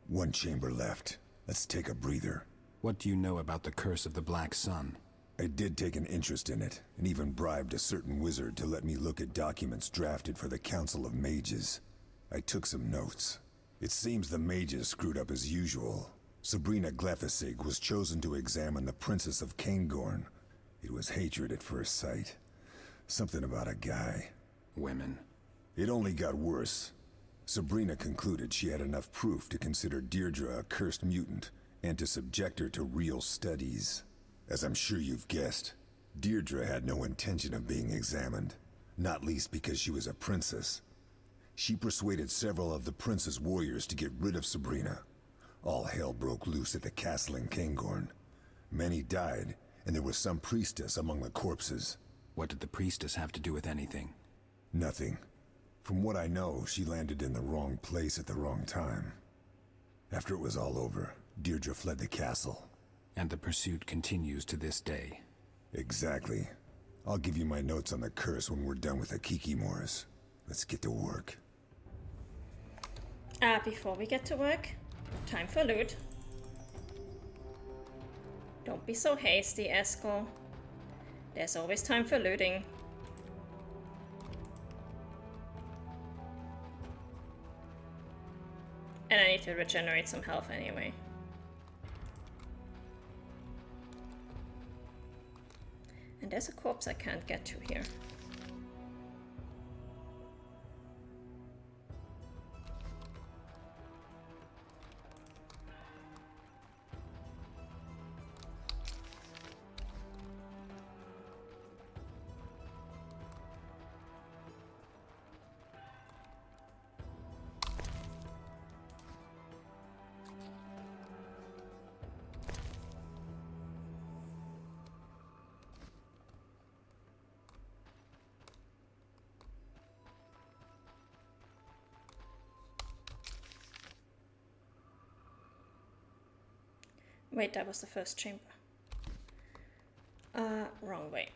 One chamber left. Let's take a breather. What do you know about the Curse of the Black Sun? I did take an interest in it, and even bribed a certain wizard to let me look at documents drafted for the Council of Mages. I took some notes. It seems the mages screwed up as usual. Sabrina Glefisig was chosen to examine the Princess of Caingorn. It was hatred at first sight. Something about a guy. Women. It only got worse. Sabrina concluded she had enough proof to consider Deirdre a cursed mutant, and to subject her to real studies. As I'm sure you've guessed, Deirdre had no intention of being examined, not least because she was a princess. She persuaded several of the prince's warriors to get rid of Sabrina. All hell broke loose at the castle in Caingorn. Many died, and there was some priestess among the corpses. What did the priestess have to do with anything? Nothing. From what I know, she landed in the wrong place at the wrong time. After it was all over, Deirdre fled the castle. And the pursuit continues to this day. Exactly. I'll give you my notes on the curse when we're done with the Kikimores. Let's get to work. Before we get to work, time for loot. Don't be so hasty, Eskel. There's always time for looting. And I need to regenerate some health anyway. And there's a corpse I can't get to here. Wait, that was the first chamber. Wrong way.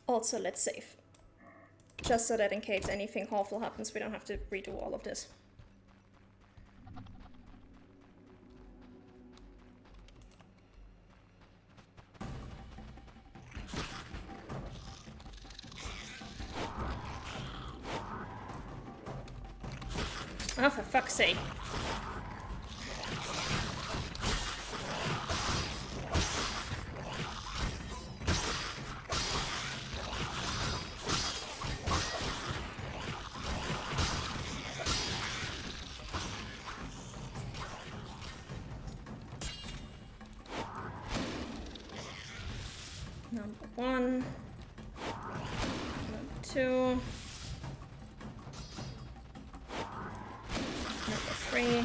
Also, let's save. Just so that in case anything awful happens, we don't have to redo all of this. Oh, for fuck's sake. Number 1. Number 2. 3.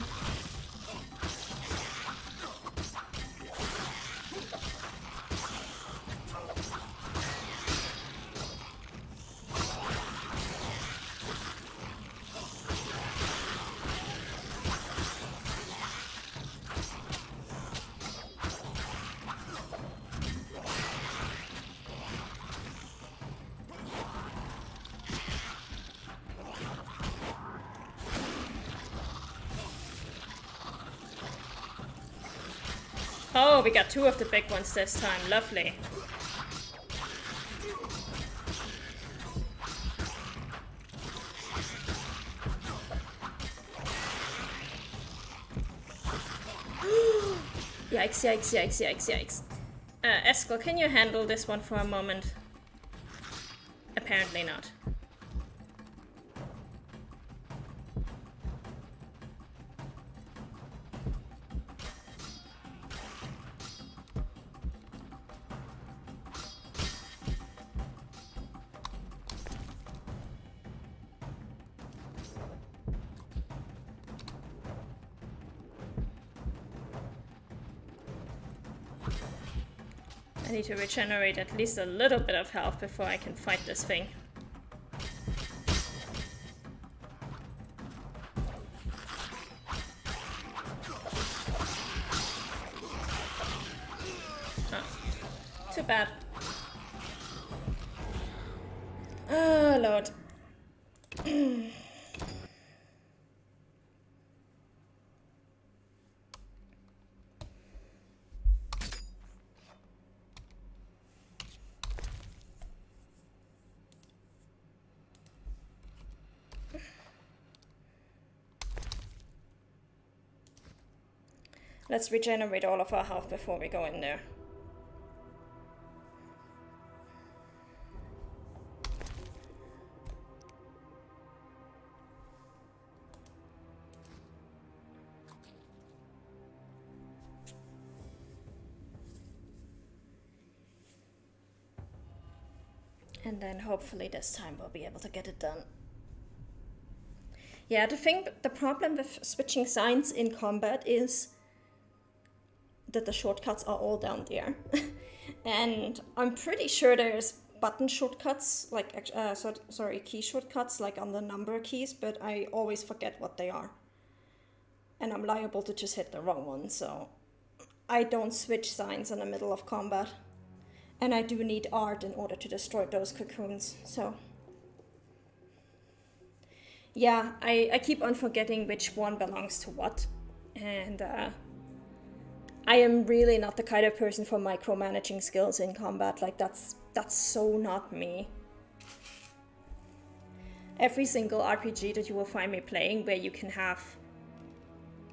Oh, we got 2 of the big ones this time. Lovely. Yikes, yikes, yikes, yikes, yikes. Eskel, can you handle this one for a moment? Apparently not. I need to regenerate at least a little bit of health before I can fight this thing. not bad. Oh, Lord. Let's regenerate all of our health before we go in there. And then hopefully this time we'll be able to get it done. Yeah, the problem with switching signs in combat is that the shortcuts are all down there. And I'm pretty sure there's button shortcuts, like, key shortcuts, like on the number keys, but I always forget what they are. And I'm liable to just hit the wrong one, so I don't switch signs in the middle of combat. And I do need art in order to destroy those cocoons, so... Yeah, I keep on forgetting which one belongs to what, and I am really not the kind of person for micromanaging skills in combat. Like, that's so not me. Every single RPG that you will find me playing where you can have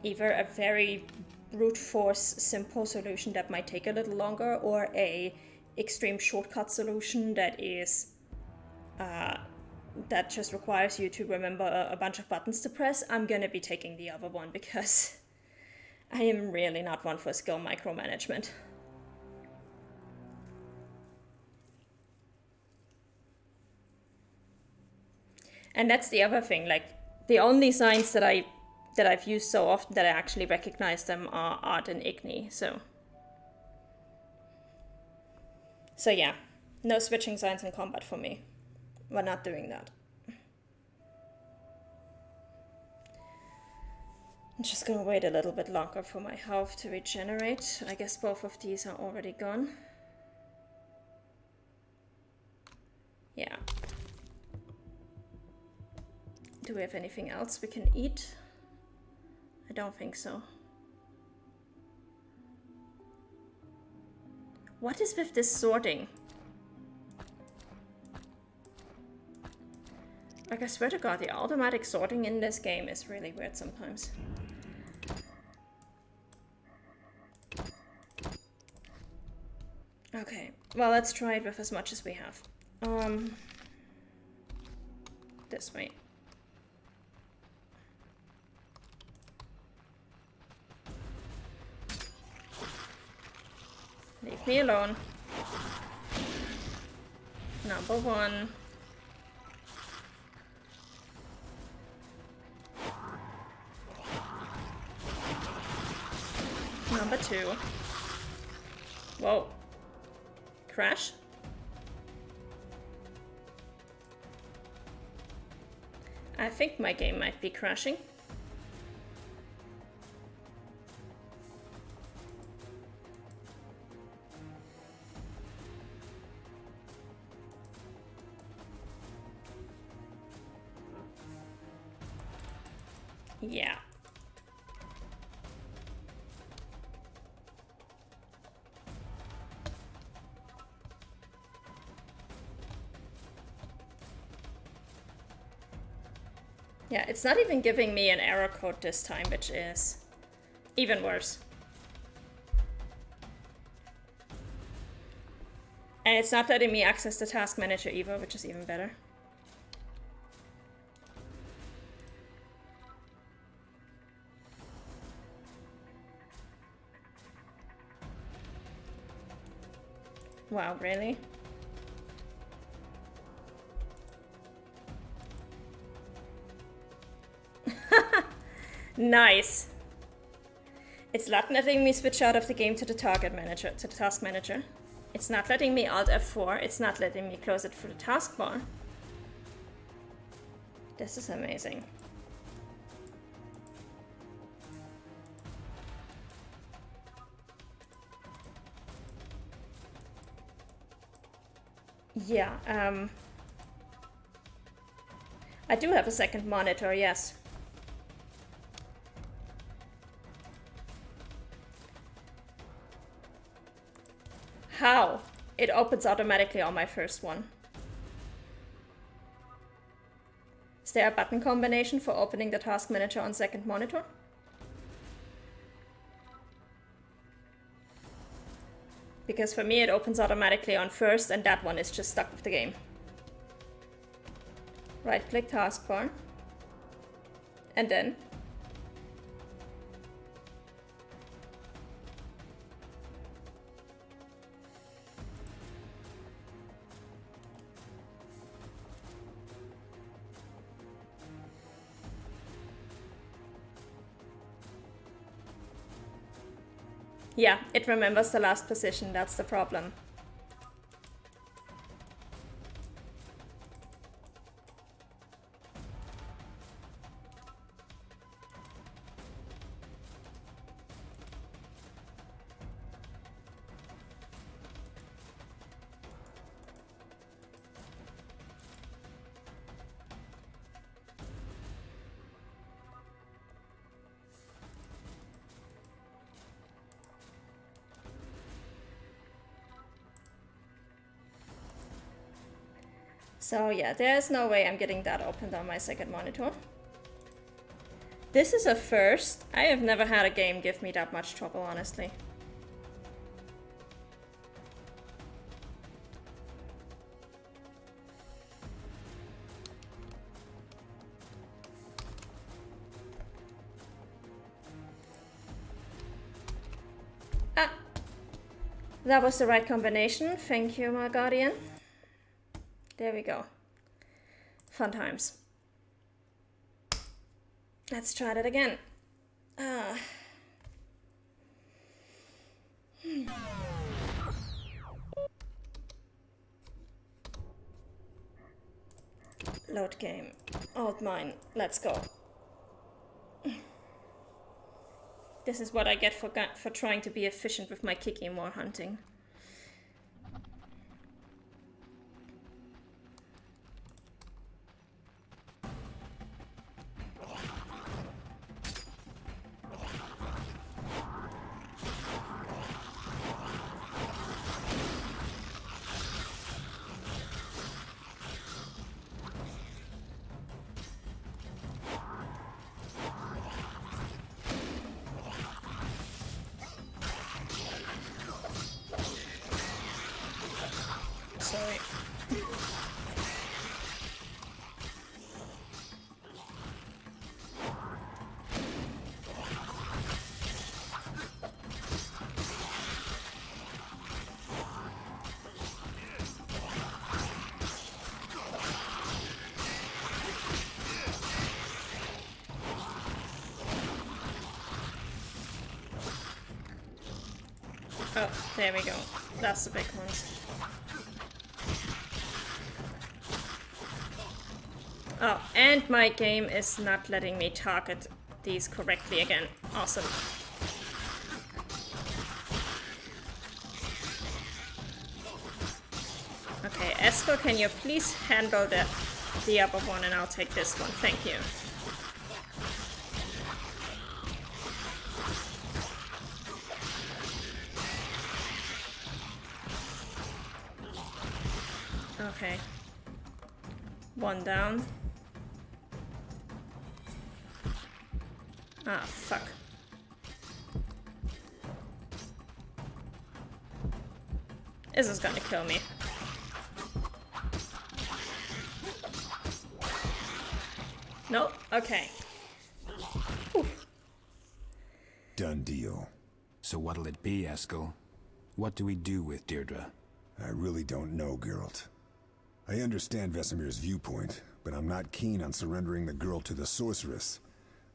either a very brute force simple solution that might take a little longer, or a extreme shortcut solution that is that just requires you to remember a bunch of buttons to press, I'm gonna be taking the other one, because I am really not one for skill micromanagement. And that's the other thing, like, the only signs that I've used so often that I actually recognize them are Art and Igni, so yeah, no switching signs in combat for me. We're not doing that. I'm just gonna wait a little bit longer for my health to regenerate. I guess both of these are already gone. Yeah. Do we have anything else we can eat? I don't think so. What is with this sorting? Like, I swear to God, the automatic sorting in this game is really weird sometimes. Okay, well, let's try it with as much as we have. This way. Leave me alone. Number one. Number two. Whoa. Crash? I think my game might be crashing. Yeah. Yeah, it's not even giving me an error code this time, which is even worse. And it's not letting me access the task manager either, which is even better. Wow, really? Nice. It's not letting me switch out of the game to the target manager, to the task manager. It's not letting me Alt F4. It's not letting me close it through the taskbar. This is amazing. Yeah, I do have a second monitor, yes. How? It opens automatically on my first one. Is there a button combination for opening the task manager on second monitor? Because for me it opens automatically on first and that one is just stuck with the game. Right click taskbar. And then yeah, it remembers the last position, that's the problem. So yeah, there's no way I'm getting that opened on my second monitor. This is a first. I have never had a game give me that much trouble, honestly. Ah! That was the right combination. Thank you, my guardian. There we go. Fun times. Let's try that again. Load game. Old mine. Let's go. This is what I get for trying to be efficient with my Kiki more hunting. Sorry. Oh, there we go. That's the big ones. Oh, and my game is not letting me target these correctly again. Awesome. Okay, Esco, can you please handle the upper one and I'll take this one. Thank you. Okay. One down. Ah, fuck. This is gonna kill me. Nope. Okay. Whew. Done deal. So what'll it be, Eskel? What do we do with Deirdre? I really don't know, Geralt. I understand Vesemir's viewpoint, but I'm not keen on surrendering the girl to the sorceress.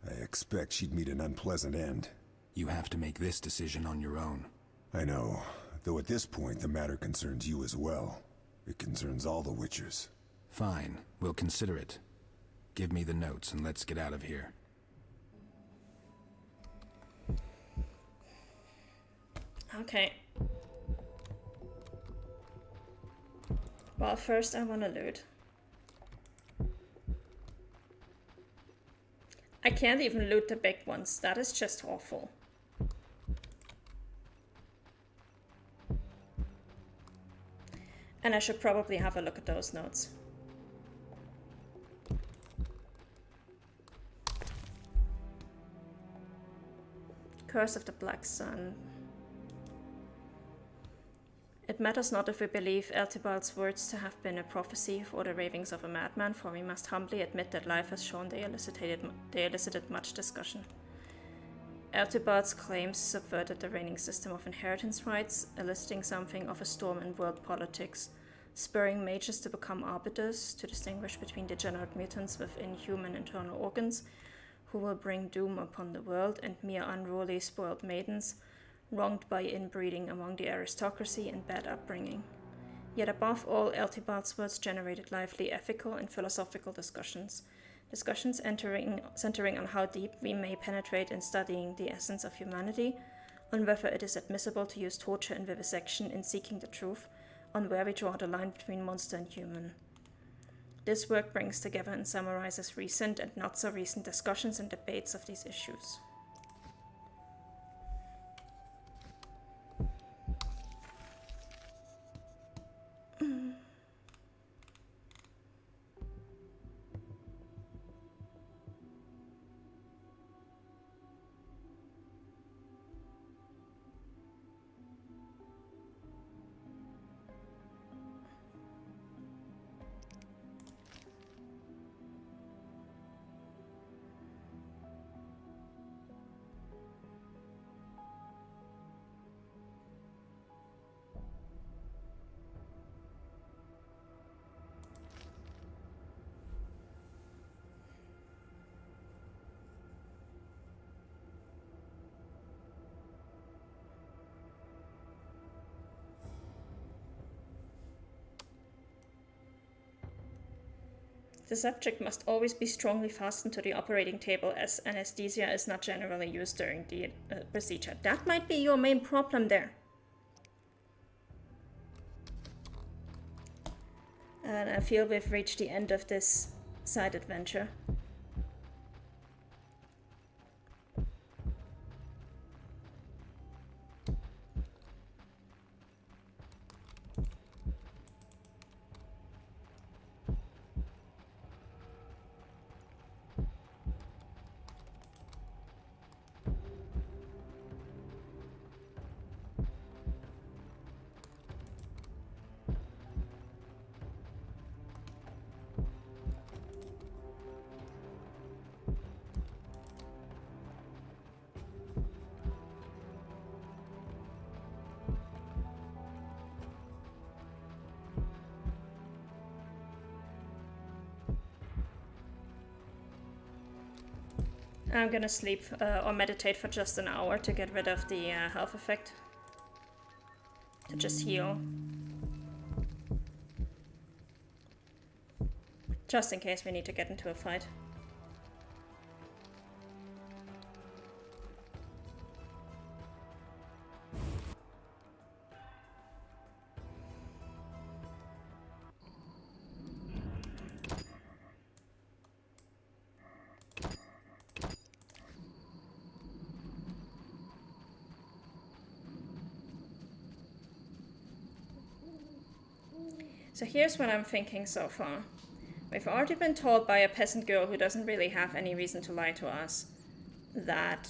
I expect she'd meet an unpleasant end. You have to make this decision on your own. I know, though at this point the matter concerns you as well. It concerns all the Witchers. Fine, we'll consider it. Give me the notes and let's get out of here. Okay. Well, first I want to loot. I can't even loot the big ones. That is just awful. And I should probably have a look at those notes. Curse of the Black Sun. It matters not if we believe Eltibal's words to have been a prophecy or the ravings of a madman, for we must humbly admit that life has shown they elicited much discussion. Eltibal's claims subverted the reigning system of inheritance rights, eliciting something of a storm in world politics, spurring mages to become arbiters, to distinguish between degenerate mutants with inhuman internal organs, who will bring doom upon the world, and mere unruly, spoiled maidens, wronged by inbreeding among the aristocracy and bad upbringing. Yet above all, Eltibal's words generated lively ethical and philosophical discussions centering on how deep we may penetrate in studying the essence of humanity, on whether it is admissible to use torture and vivisection in seeking the truth, on where we draw the line between monster and human. This work brings together and summarizes recent and not so recent discussions and debates of these issues. The subject must always be strongly fastened to the operating table, as anesthesia is not generally used during the procedure. That might be your main problem there. And I feel we've reached the end of this side adventure. I'm gonna sleep or meditate for just an hour to get rid of the health effect. To just heal. Just in case we need to get into a fight. So here's what I'm thinking so far. We've already been told by a peasant girl who doesn't really have any reason to lie to us that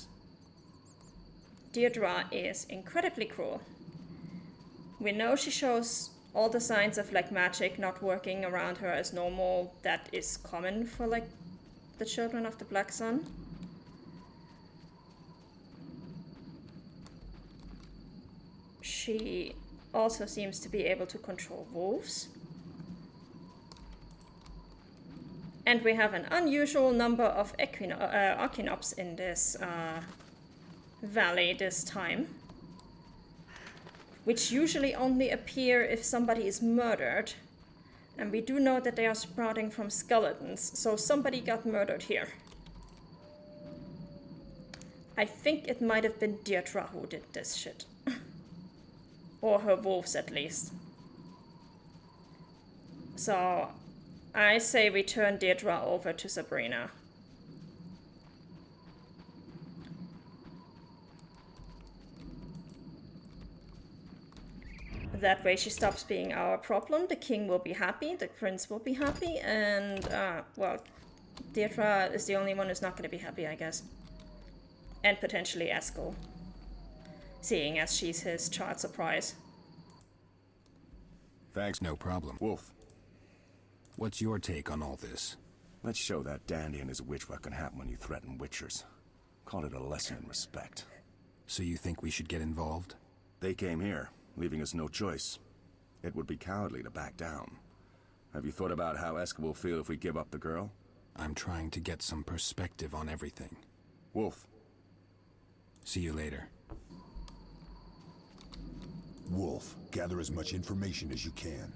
Deirdre is incredibly cruel. We know she shows all the signs of like magic not working around her as normal. That is common for like the children of the Black Sun. She also seems to be able to control wolves. And we have an unusual number of Archinops in this valley this time, which usually only appear if somebody is murdered. And we do know that they are sprouting from skeletons, so somebody got murdered here. I think it might have been Deirdre who did this shit. Or her wolves, at least. So I say we turn Deirdre over to Sabrina. That way she stops being our problem, the king will be happy, the prince will be happy, and, well, Deirdre is the only one who's not going to be happy, I guess. And potentially Eskel, seeing as she's his child surprise. Thanks, no problem. Wolf, What's your take on all this? let's show that dandy and his witch what can happen when you threaten witchers. Call it a lesson in respect. So you think we should get involved? They came here, leaving us no choice. It would be cowardly to back down. Have you thought about how Eska will feel if we give up the girl? I'm trying to get some perspective on everything. Wolf. See you later. Wolf, gather as much information as you can.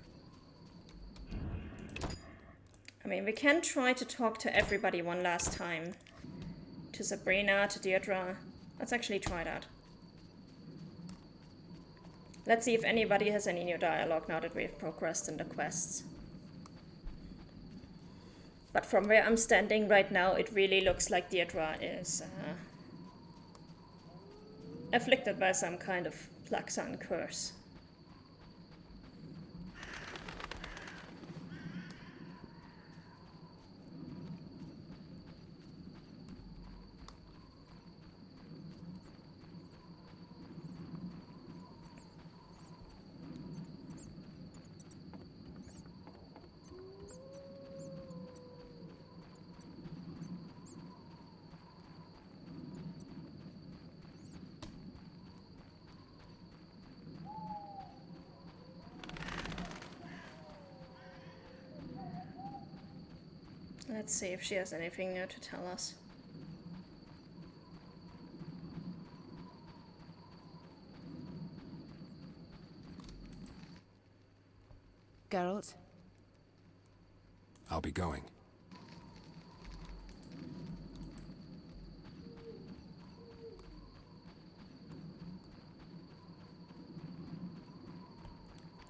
I mean, we can try to talk to everybody one last time. To Sabrina, to Deirdre. Let's actually try that. Let's see if anybody has any new dialogue now that we've progressed in the quests. But from where I'm standing right now, it really looks like Deirdre is afflicted by some kind of Black Sun curse. Let's see if she has anything new to tell us. Geralt? I'll be going.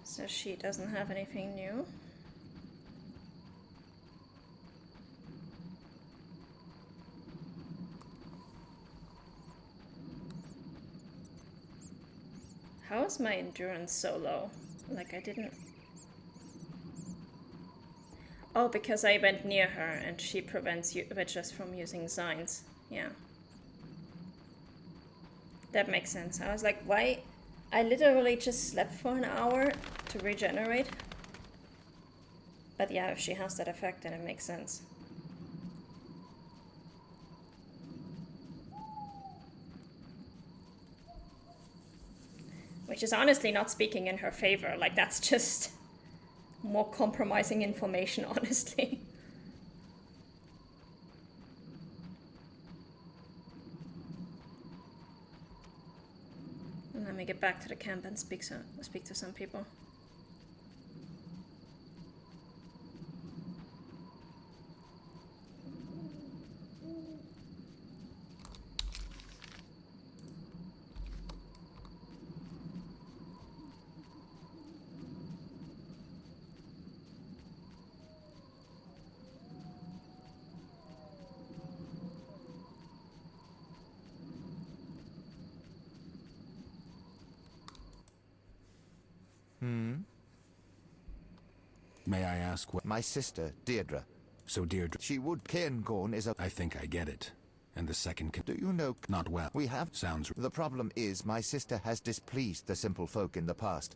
So she doesn't have anything new. How is my endurance so low? Like I didn't... Oh, because I went near her and she prevents witches from using signs. Yeah. That makes sense. I was like, why? I literally just slept for an hour to regenerate. But yeah, if she has that effect, then it makes sense. Which is honestly not speaking in her favor. Like, that's just more compromising information, honestly. Let me get back to the camp and speak to some people. May I ask what... My sister, Deirdre. So Deirdre... She would... Cairngorm is a... I think I get it. And the second Do you know... Not well. We have... Sounds... The problem is my sister has displeased the simple folk in the past.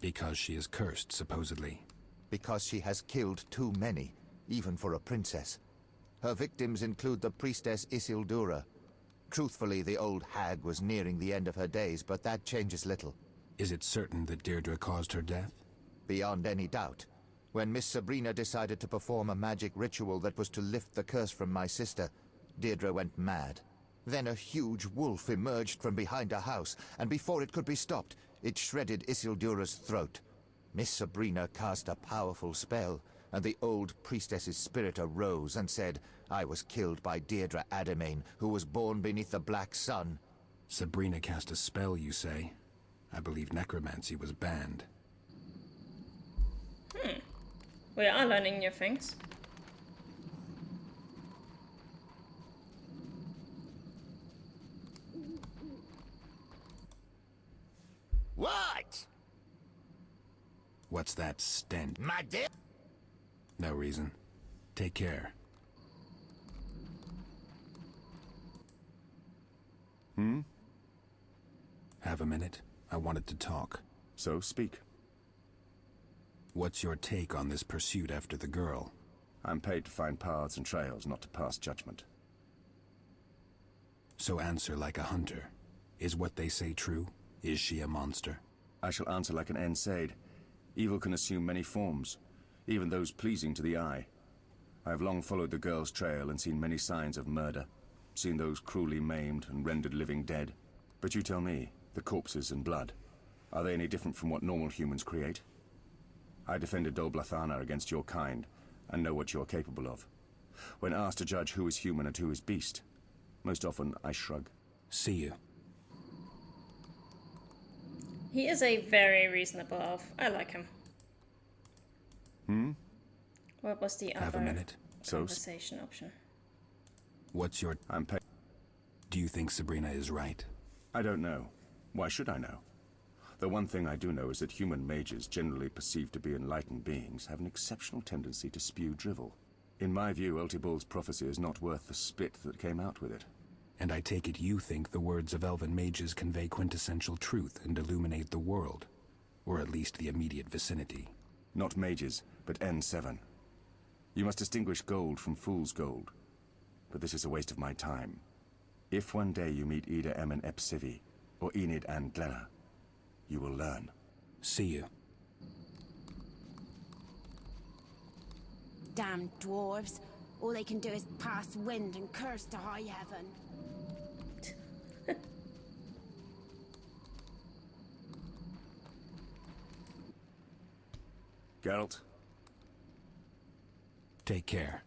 Because she is cursed, supposedly. Because she has killed too many, even for a princess. Her victims include the priestess Isildura. Truthfully, the old hag was nearing the end of her days, but that changes little. Is it certain that Deirdre caused her death? Beyond any doubt. When Miss Sabrina decided to perform a magic ritual that was to lift the curse from my sister, Deirdre went mad. Then a huge wolf emerged from behind a house, and before it could be stopped, it shredded Isildura's throat. Miss Sabrina cast a powerful spell, and the old priestess's spirit arose and said, I was killed by Deirdre Ademain, who was born beneath the Black Sun. Sabrina cast a spell, you say? I believe necromancy was banned. We are learning new things. What? What's that stench? My dear? No reason. Take care. Have a minute? I wanted to talk. So, speak. What's your take on this pursuit after the girl? I'm paid to find paths and trails, not to pass judgment. So answer like a hunter. Is what they say true? Is she a monster? I shall answer like an Ensaid. Evil can assume many forms, even those pleasing to the eye. I have long followed the girl's trail and seen many signs of murder, seen those cruelly maimed and rendered living dead. But you tell me, the corpses and blood, are they any different from what normal humans create? I defended Dol Blathana against your kind, and know what you are capable of. When asked to judge who is human and who is beast, most often I shrug. See you. He is a very reasonable elf. I like him. What was the Have a other minute? conversation option? What's your... I'm paid. Do you think Sabrina is right? I don't know. Why should I know? The one thing I do know is that human mages, generally perceived to be enlightened beings, have an exceptional tendency to spew drivel. In my view, Eltibol's prophecy is not worth the spit that came out with it. And I take it you think the words of elven mages convey quintessential truth and illuminate the world. Or at least the immediate vicinity. Not mages, but N7. You must distinguish gold from fool's gold. But this is a waste of my time. If one day you meet Ida Emin Epsivi, or Enid and Glenna, you will learn. See you. Damn dwarves. All they can do is pass wind and curse to high heaven. Geralt? Take care.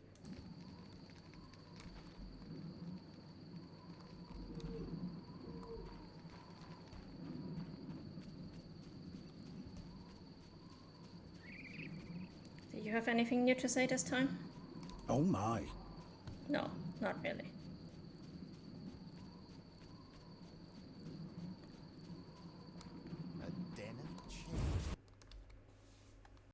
Do you have anything new to say this time? Oh my. No, not really.